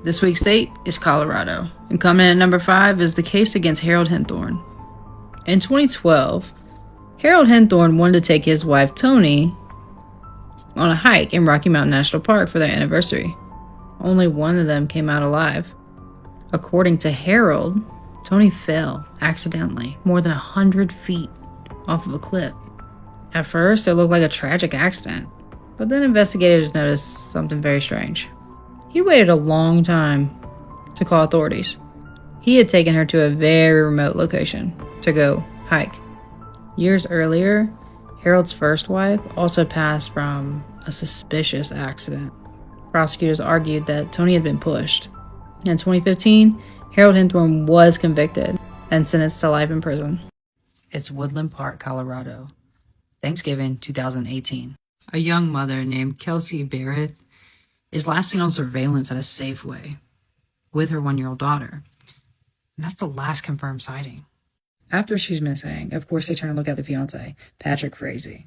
This week's state is Colorado. And coming in at number 5 is the case against Harold Henthorne. In 2012, Harold Henthorne wanted to take his wife Toni on a hike in Rocky Mountain National Park for their anniversary. Only one of them came out alive. According to Harold, Toni fell accidentally more than 100 feet off of a cliff. At first, it looked like a tragic accident, but then investigators noticed something very strange. He waited a long time to call authorities. He had taken her to a very remote location to go hike. Years earlier, Harold's first wife also passed from a suspicious accident. Prosecutors argued that Toni had been pushed. In 2015, Harold Henthorne was convicted and sentenced to life in prison. It's Woodland Park, Colorado. Thanksgiving 2018. A young mother named Kelsey Barrett is last seen on surveillance at a Safeway with her 1-year-old daughter. And that's the last confirmed sighting. After she's missing, of course they turn and look at the fiancé, Patrick Frazee.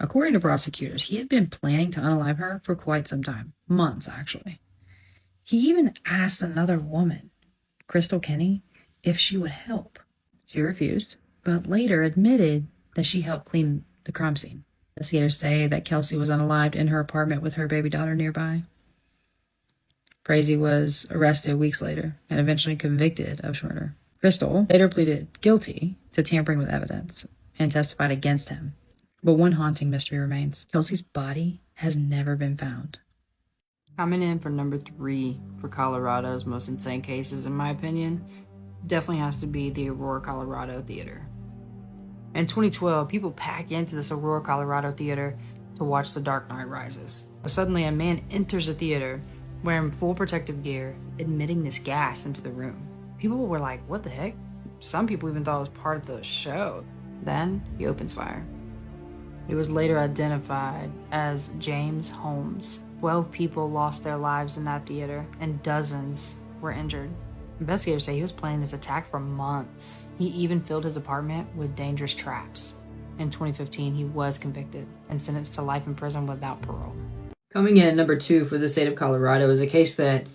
According to prosecutors, he had been planning to unalive her for quite some time. Months, actually. He even asked another woman, Crystal Kenny, if she would help. She refused, but later admitted that she helped clean the crime scene. Investigators say that Kelsey was unalived in her apartment with her baby daughter nearby. Frazee was arrested weeks later and eventually convicted of murder. Crystal later pleaded guilty to tampering with evidence and testified against him. But one haunting mystery remains. Kelsey's body has never been found. Coming in for number 3 for Colorado's most insane cases, in my opinion, definitely has to be the Aurora, Colorado theater. In 2012, people pack into this Aurora, Colorado theater to watch The Dark Knight Rises. But suddenly, a man enters the theater wearing full protective gear, admitting this gas into the room. People were like, what the heck? Some people even thought it was part of the show. Then, he opens fire. It was later identified as James Holmes. 12 people lost their lives in that theater, and dozens were injured. Investigators say he was planning this attack for months. He even filled his apartment with dangerous traps. In 2015, he was convicted and sentenced to life in prison without parole. Coming in at number 2 for the state of Colorado is a case that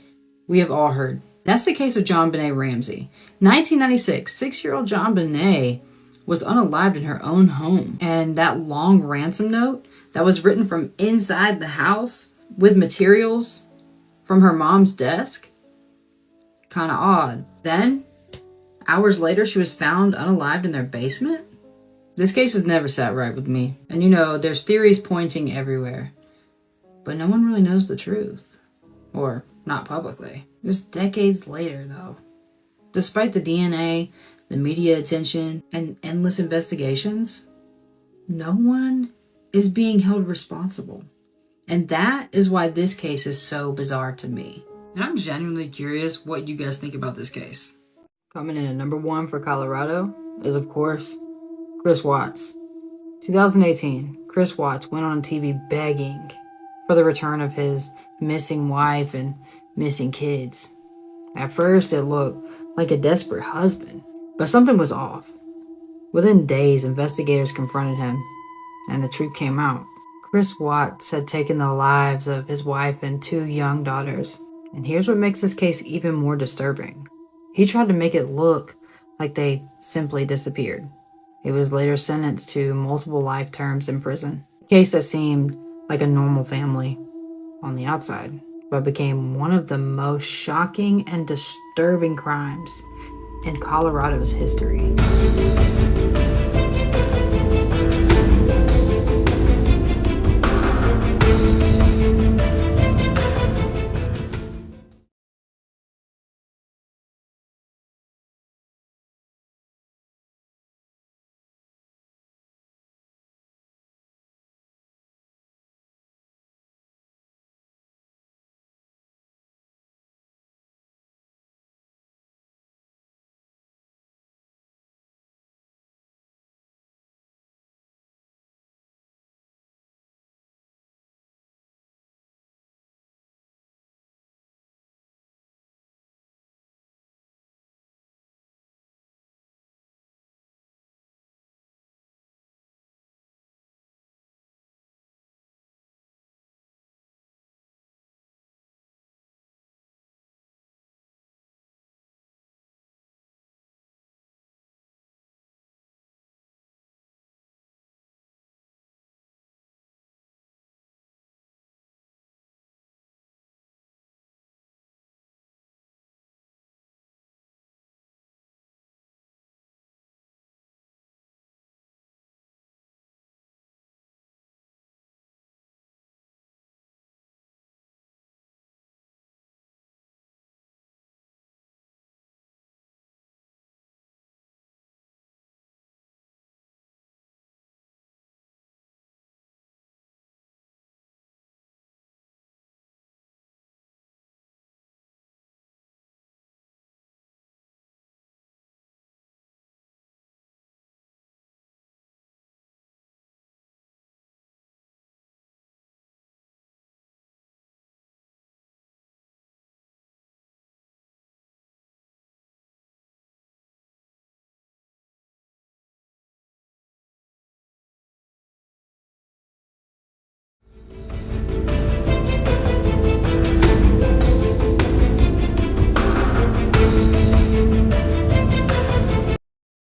we have all heard. That's the case of JonBenet Ramsey. 1996, 6-year-old JonBenet was unalived in her own home. And that long ransom note that was written from inside the house with materials from her mom's desk? Kind of odd. Then, hours later, she was found unalived in their basement? This case has never sat right with me. And you know, there's theories pointing everywhere. But no one really knows the truth. Or not publicly. Just decades later, though. Despite the DNA, the media attention, and endless investigations, no one is being held responsible. And that is why this case is so bizarre to me. And I'm genuinely curious what you guys think about this case. Coming in at number 1 for Colorado is, of course, Chris Watts. 2018, Chris Watts went on TV begging for the return of his missing wife and missing kids. At first, it looked like a desperate husband, but something was off. Within days, investigators confronted him, and the truth came out. Chris Watts had taken the lives of his wife and 2 young daughters. And here's what makes this case even more disturbing. He tried to make it look like they simply disappeared. He was later sentenced to multiple life terms in prison. A case that seemed like a normal family on the outside, but became one of the most shocking and disturbing crimes in Colorado's history.